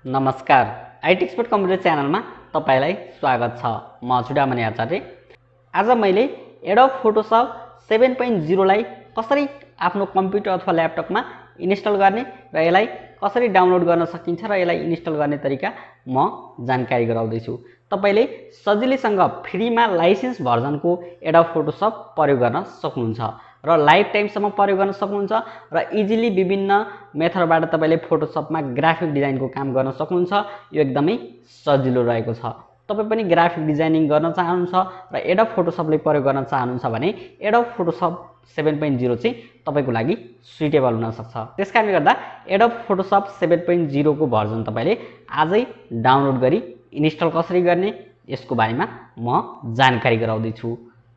नमस्कार, itexpertcomputer च्यानलमा तपाईलाई स्वागत छ। म चुडामणि आचार्य। आज मैले एडोब फोटोशप 7.0 लाई कसरी आफ्नो कम्प्युटर अथवा ल्यापटपमा इन्स्टल गर्ने र यसलाई कसरी डाउनलोड गर्न सकिन्छ र यसलाई इन्स्टल गर्ने तरिका म जानकारी गराउँदै छु। तपाईले सजिलैसँग फ्रीमा लाइसेन्स भर्जनको एडोब फोटोशप प्रयोग गर्न सक्नुहुन्छ र लाइफ टाइमसम्म प्रयोग गर्न सक्नुहुन्छ र इजिली विभिन्न मेथडबाट तपाईले फोटोशपमा ग्राफिक डिजाइनको काम गर्न सक्नुहुन्छ। यो एकदमै सजिलो रहेको छ। तपाई पनि ग्राफिक डिजाइनिङ गर्न चाहनुहुन्छ र एडोब फोटोशपले प्रयोग गर्न चाहनुहुन्छ भने एडोब फोटोशप 7.0 चाहिँ तपाईको लागि सुइटेबल हुन सक्छ। त्यसकारणले गर्दा एडोब फोटोशप 7.0 को भर्जन तपाईले आजै डाउनलोड गरी इन्स्टल कसरी गर्ने यसको बारेमा म जानकारी गराउँदै छु।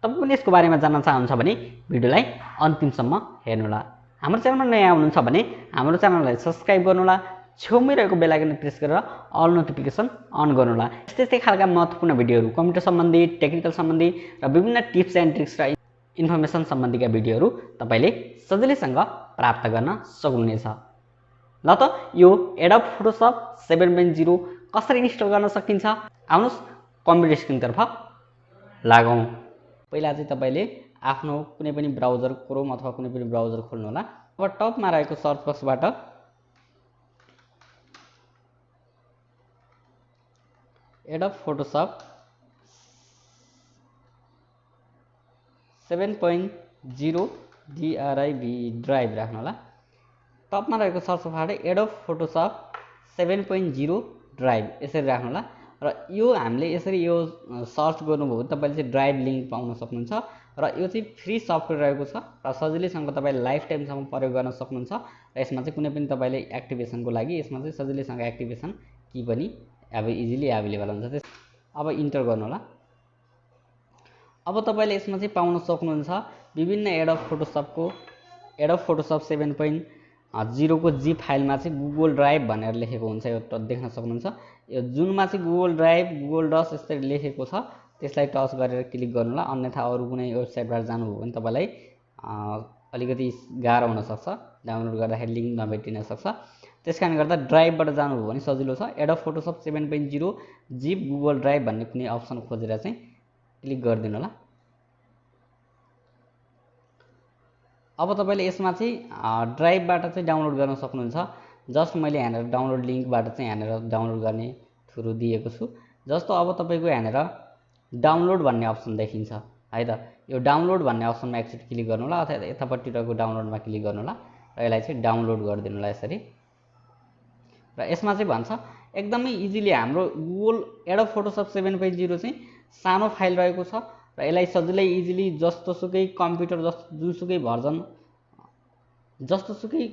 तपाई पनि यसको बारेमा जान्न चाहनुहुन्छ भने भिडियोलाई अन्तिमसम्म हेर्नुहोला। हाम्रो च्यानलमा नयाँ हुनुहुन्छ भने हाम्रो च्यानललाई सब्स्क्राइब गर्नुहोला, छेउमै रहेको बेल आइकन प्रेस गरेर अल नोटिफिकेसन अन गर्नुहोला। यस्तै खालका महत्त्वपूर्ण भिडियोहरू कम्प्युटर सम्बन्धी, टेक्निकल सम्बन्धी र विभिन्न टिप्स एन्ड ट्रिक्स र इन्फर्मेसन सम्बन्धीका भिडियोहरू तपाईले सजिलैसँग प्राप्त गर्न सक्नुहुनेछ। ल त यो एडोब फोटोशप 7.0 कसरी इन्स्टल गर्न सकिन्छ आउनुस् कम्प्युटर स्क्रिनतर्फ लागौं। पहिला चाहिँ तपाईले आफ्नो कुनै पनि ब्राउजर क्रोम अथवा कुनै पनि ब्राउजर खोल्नु होला। अब टपमा रहेको सर्च बक्सबाट एडोब फोटोशप 7.0 ड्राइभ राख्नु होला। टपमा रहेको सर्च बक्सबाट एडोब फोटोशप 7.0 ड्राइभ यसरी राख्नु होला र यो हामीले यसरी यो सर्च गर्नुभयो भने तपाईले चाहिँ ड्राइभ लिंक पाउन सक्नुहुन्छ र यो चाहिँ फ्री सफ्टवेयर रहेको छ र सजिलैसँग तपाईले लाइफ टाइमसम्म प्रयोग गर्न सक्नुहुन्छ र यसमा चाहिँ कुनै पनि तपाईले एक्टिभेसनको लागि यसमा चाहिँ सजिलैसँग एक्टिभेसन की पनि अब इजिली अवेलेबल हुन्छ। अब इन्टर गर्नु होला। अब तपाईले यसमा चाहिँ पाउन सक्नुहुन्छ विभिन्न एडोब फोटोशप 7.0 को जी फाइलमा चाहिँ गुगल ड्राइभ भनेर लेखेको हुन्छ। यो देख्न सक्नुहुन्छ। यो जुनमा चाहिँ गुगल ड्राइभ, गुगल डस यसरी लेखेको छ। त्यसलाई टच गरेर क्लिक गर्नु होला। अन्यथा अरु कुनै वेबसाइटबाट जानुभयो भने तपाईलाई अलिकति गाह्रो हुन सक्छ, डाउनलोड गर्दाखेरि लिंक नभेटिन सक्छ। त्यसकारणले गर्दा ड्राइभबाट जानुभयो भने सजिलो छ। Adobe Photoshop 7.0 zip Google drive भन्ने कुनै अप्सन खोजेर चाहिँ क्लिक गरिदिनु होला। अब तपाईले यसमा चाहिँ ड्राइभबाट चाहिँ डाउनलोड गर्न सक्नुहुन्छ। जस्ट मैले यहाँनेर डाउनलोड लिंकबाट चाहिँ यहाँनेर डाउनलोड गर्ने थ्रु दिएको छु। जस्तो अब तपाईको यहाँनेर डाउनलोड भन्ने अप्सन देखिन्छ है त। यो डाउनलोड भन्ने अप्सनमा एकचोटी क्लिक गर्नु होला अथवा यतापट्टि रहेको डाउनलोडमा क्लिक गर्नु होला र यसलाई चाहिँ डाउनलोड गरिदिनु होला यसरी। र यसमा चाहिँ भन्छ एकदमै इजिली हाम्रो गुगल एडोब फोटोशप 7.0 चाहिँ सानो फाइल रहेको छ र यसलाई सजिलै इजिली जस्तोसुकै कम्प्युटर जुनसुकै भर्जन जस्तोसुकै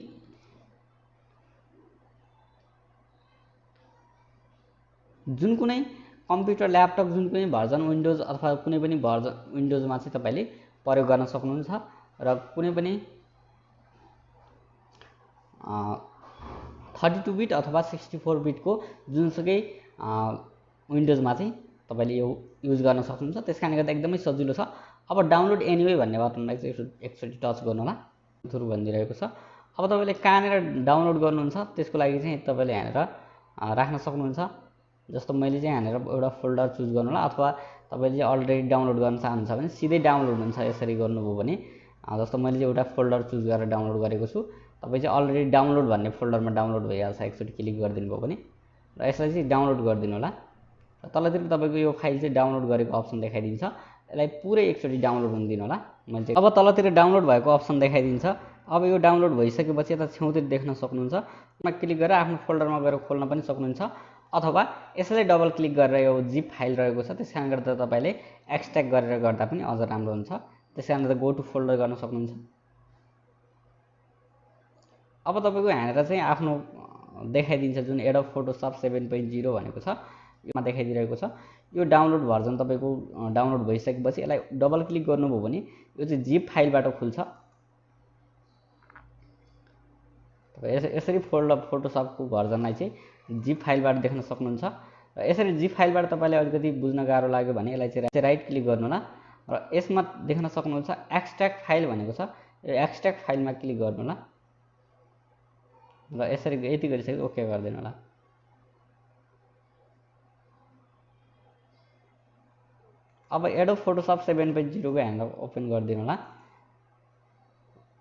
जुन कुनै कम्प्युटर ल्यापटप जुन कुनै भर्जन विन्डोज अथवा कुनै पनि भर्जन विन्डोजमा चाहिँ तपाईले प्रयोग गर्न सक्नुहुन्छ र कुनै पनि 32 बिट अथवा 64 बिट को जुनसुकै विन्डोजमा चाहिँ तपाईले यो युज गर्न सक्नुहुन्छ। त्यसकारणले गर्दा एकदमै सजिलो छ। अब डाउनलोड एनीवे भन्ने बटनलाई चाहिँ एकचोटी टच गर्नु होला। थ्रु भनिरहेको छ। अब तपाईले कहाँनेर डाउनलोड गर्नुहुन्छ त्यसको लागि चाहिँ तपाईले यहाँनेर राख्न सक्नुहुन्छ। जस्तो मैले चाहिँ यहाँनेर एउटा फोल्डर चुज गर्नु होला अथवा तपाईले चाहिँ अलरेडी डाउनलोड गर्न चाहनुहुन्छ भने सिधै डाउनलोड हुन्छ। यसरी गर्नुभयो भने जस्तो मैले चाहिँ एउटा फोल्डर चुज गरेर डाउनलोड गरेको छु। तपाई चाहिँ अलरेडी डाउनलोड भन्ने फोल्डरमा डाउनलोड भइहाल्छ। एकचोटी क्लिक गरिदिनु भयो भने र यसलाई चाहिँ डाउनलोड गरिदिनु होला। र तलतिर तपाईको यो फाइल चाहिँ डाउनलोड गरेको अप्सन देखाइदिन्छ। यसलाई पुरै एकचोटी डाउनलोड हुन दिनु होला। मैले चाहिँ अब तलतिर डाउनलोड भएको अप्सन देखाइदिन्छ। अब यो डाउनलोड भइसकेपछि यता छेउतिर देख्न सक्नुहुन्छ। मा क्लिक गरेर आफ्नो फोल्डरमा गएर खोल्न पनि सक्नुहुन्छ अथवा यसैले डबल क्लिक गरेर यो जिप फाइल रहेको छ त्यसकारणले गर्दा तपाईले एक्सट्र्याक्ट गरेर गर्दा पनि अझ राम्रो हुन्छ। त्यसकारणले गर्दा गो टु फोल्डर गर्न सक्नुहुन्छ। अब तपाईको यहाँनेर चाहिँ आफ्नो देखाइदिन्छ जुन एडोब फोटोशप 7.0 भनेको छ यसमा देखाइदिरहेको छ। यो डाउनलोड भर्जन तपाईको डाउनलोड भइसकेपछि यसलाई डबल क्लिक गर्नुभयो भने यो चाहिँ जिप फाइलबाट खुल्छ। तपाई यसरी फोटोशपको भर्जनलाई चाहिँ जिप फाइलबाट देख्न सक्नुहुन्छ। र यसरी जिप फाइलबाट तपाईले अलिकति बुझ्न गाह्रो लाग्यो भने यसलाई चाहिँ राइट क्लिक गर्नु होला र यसमा देख्न सक्नुहुन्छ एक्सट्र्याक्ट फाइल भनेको छ। यो एक्सट्र्याक्ट फाइलमा क्लिक गर्नु होला र यसरी यति गरिसकेपछि ओके गरिदिनु होला। अब एडोब फोटोसप 7.0 को ह्यान्डल ओपन गरिदिनु होला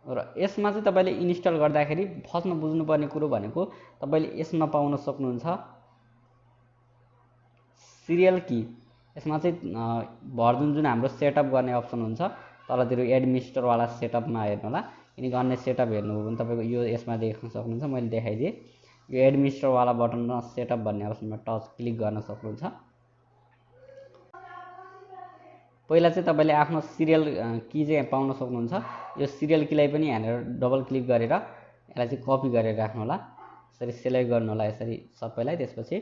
र यसमा चाहिँ तपाईले इन्स्टल गर्दाखेरि फर्स्टमा बुझ्नुपर्ने कुरो भनेको तपाईले यसमा पाउन सक्नुहुन्छ सिरियल की। यसमा चाहिँ भर्जन जुन हाम्रो सेटअप गर्ने अप्सन हुन्छ तलतिर एडमिनिस्टर वाला सेटअपमा हेर्नु होला। यदि अन्य सेटअप हेर्नुभयो भने तपाईको यो यसमा देख्न सक्नुहुन्छ। मैले देखाइदिए यो एडमिनिस्टर वाला बटनमा सेटअप भन्ने अप्सनमा टच क्लिक गर्न सक्नुहुन्छ। पहिला चाहिँ तपाईले आफ्नो सिरियल की चाहिँ पाउन सक्नुहुन्छ। यो सिरियल कीलाई पनि यहाँनिर डबल क्लिक गरेर यसलाई चाहिँ कपी गरेर राख्नु होला। यसरी सिलेक्ट गर्नु होला यसरी सबैलाई, त्यसपछि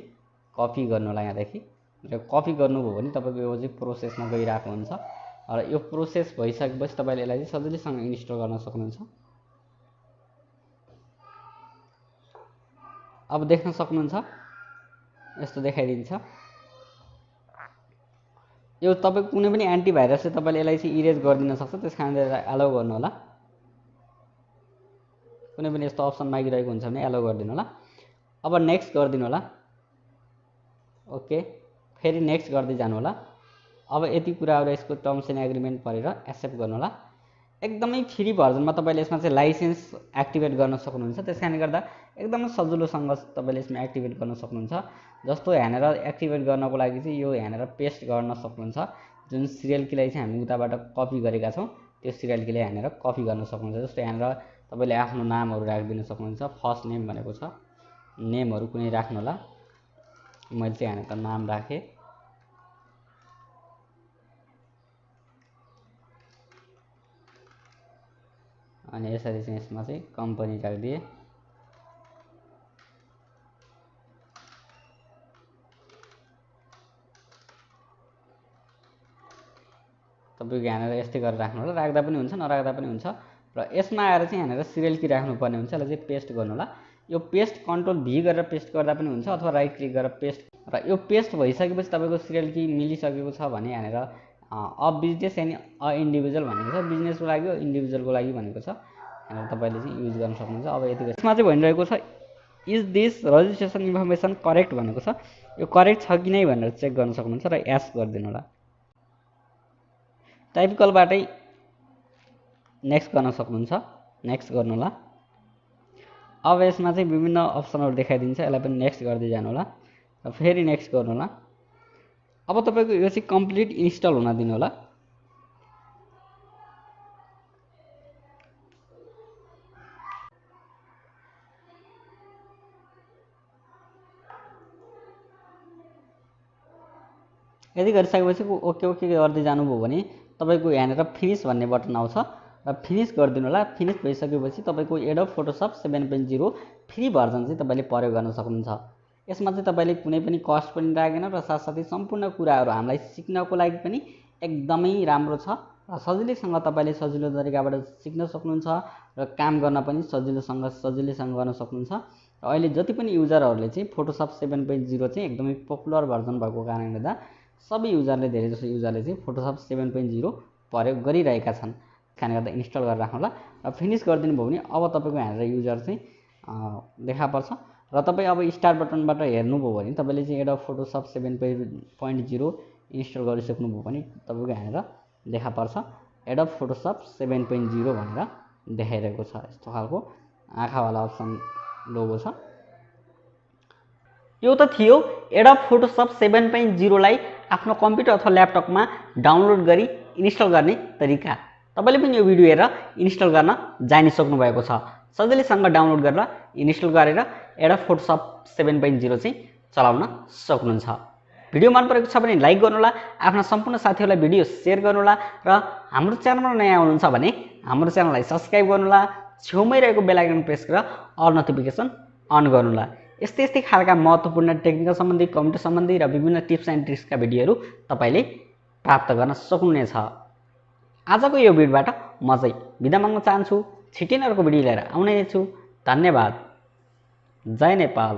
कपी गर्नु होला यहाँदेखि। र कपी गर्नुभयो भने तपाईको यो चाहिँ प्रोसेसमा गइरहेको हुन्छ र यो प्रोसेस भइसकेपछि तपाईले यसलाई चाहिँ सजिलैसँग इन्स्टल गर्न सक्नुहुन्छ। अब देख्न सक्नुहुन्छ यस्तो देखाइदिन्छ। यो तपाईको कुनै पनि एन्टिभाइरसले तपाईले यसलाई चाहिँ इरेज गरिदिन सक्छ, त्यसकारणले अलाउ गर्नु होला। कुनै पनि यस्तो अप्सन मागिरहेको हुन्छ भने अलाउ गरिदिनु होला। अब नेक्स्ट गरिदिनु होला। ओके, फेरि नेक्स्ट गर्दै जानु होला। अब यति कुराहरु यसको टर्म्स एन्ड एग्रीमेन्ट पढेर एक्सेप्ट गर्नु होला। एकदमै फ्री भर्जनमा तपाईले यसमा चाहिँ लाइसेन्स एक्टिभेट गर्न सक्नुहुन्छ। त्यसकारणले गर्दा एकदमै सजिलोसँग तपाईले यसमा एक्टिभेट गर्न सक्नुहुन्छ। जस्तो यहाँनिर एक्टिभेट गर्नको लागि चाहिँ यो यहाँनिर पेस्ट गर्न सक्नुहुन्छ। जुन सिरियल कीलाई चाहिँ हामी उताबाट कपी गरेका छौं त्यो सिरियल कीलाई यहाँनिर कपी गर्न सक्नुहुन्छ। जस्तो यहाँनिर तपाईले आफ्नो नामहरु राखिदिन सक्नुहुन्छ। फर्स्ट नेम भनेको छ, नेमहरु कुनै राख्नु होला। मैले चाहिँ यहाँनिर नाम राखे। अनि यसरी चाहिँ यसमा चाहिँ कम्पनी राखिदिए। तपाईको यहाँनिर यस्तै गरेर राख्नु होला। राख्दा पनि हुन्छ नराख्दा पनि हुन्छ। र यसमा आएर चाहिँ यहाँनिर सिरियल की राख्नु पर्ने हुन्छ। यसलाई चाहिँ पेस्ट गर्नु होला। यो पेस्ट कन्ट्रोल भी गरेर पेस्ट गर्दा पनि हुन्छ अथवा राइट क्लिक गरेर पेस्ट। र यो पेस्ट भइसकेपछि तपाईको सिरियल की मिलिसकेको छ भने यहाँनिर a business and a individual भनेको छ। बिजनेसको लागि हो, इन्डिभिजुअलको लागि भनेको छ। यहाँनिर तपाईले चाहिँ युज गर्न सक्नुहुन्छ। अब यति यसमा चाहिँ भनिरहेको छ is this registration information correct भनेको छ। यो करेक्ट छ कि नै भनेर चेक गर्न सक्नुहुन्छ र यस गरिदिनु होला। टाइपिकलबाटै नेक्स्ट गर्न सक्नुहुन्छ। नेक्स्ट गर्नु होला। अब यसमा चाहिँ विभिन्न अप्सनहरु देखाइदिन्छ। यसलाई पनि नेक्स्ट गर्दै जानु होला र फेरि नेक्स्ट गर्नु होला। अब तपाईको यो चाहिँ कम्प्लिट इन्स्टल हुन दिनु होला। यदि गरिसकेपछि ओके ओके गर्दै जानुभयो भने तपाईको यहाँनिर फिनिश भन्ने बटन आउँछ र फिनिश गरिदिनु होला। फिनिश भइसकेपछि तपाईको एडोब फोटोसप 7.0 फ्री भर्जन चाहिँ तपाईले प्रयोग गर्न सक्नुहुन्छ। यसमा चाहिँ तपाईले कुनै पनि कस्ट पनि लागेन र साथसाथै सम्पूर्ण कुराहरु हामीलाई सिक्नको लागि पनि एकदमै राम्रो छ र सजिलैसँग तपाईले सजिलो तरिकाबाट सिक्न सक्नुहुन्छ र काम गर्न पनि सजिलैसँग गर्न सक्नुहुन्छ। र अहिले जति पनि युजरहरुले चाहिँ फोटोसप 7.0 चाहिँ एकदमै पपुलर भर्जन भएको कारणले गर्दा सबै युजरले धेरै जसो युजरले चाहिँ फोटोसप 7.0 प्रयोग गरिरहेका छन्। त्यसकारणले गर्दा इन्स्टल गरेर राख्नु होला र फिनिश गरिदिनु भयो भने अब तपाईको यहाँनिर युजर चाहिँ देखा पर्छ। र तपाई अब स्टार्ट बटनबाट हेर्नुभयो भने तपाईले चाहिँ एडोब फोटोसप 7.0 इन्स्टल गरिसक्नु भयो भने तपाईको यहाँनिर देखा पर्छ एडोब फोटोसप 7.0 भनेर देखाइरहेको छ। यस्तो खालको आँखावाला अप्सन लोगो छ। यो त थियो एडोब फोटोसप 7.0 लाई आफ्नो कम्प्युटर अथवा ल्यापटपमा डाउनलोड गरी इन्स्टल गर्ने तरिका। तपाईले पनि यो भिडियो हेरेर इन्स्टल गर्न जानिसक्नु भएको छ। सजिलैसँग डाउनलोड गरेर इन्स्टल गरेर एडोब फोटोसप 7.0 चाहिँ चलाउन सक्नुहुन्छ। भिडियो मन परेको छ भने लाइक गर्नु होला, आफ्ना सम्पूर्ण साथीहरुलाई भिडियो शेयर गर्नु होला र हाम्रो च्यानलमा नयाँ हुनुहुन्छ भने हाम्रो च्यानललाई सब्स्क्राइब गर्नु होला। छेउमै रहेको बेल आइकन प्रेस गरेर अल नोटिफिकेसन अन गर्नु होला। यस्तै खालका महत्त्वपूर्ण टेक्निकल सम्बन्धी, कम्प्युटर सम्बन्धी र विभिन्न टिप्स एन्ड ट्रिक्सका भिडियोहरु तपाईले प्राप्त गर्न सक्नुहुनेछ। आजको यो भिडियोबाट म चाहिँ बिदा माग्न चाहन्छु। छिट्टै नै अर्को भिडियो लिएर आउने छु। धन्यवाद। जय नेपाल।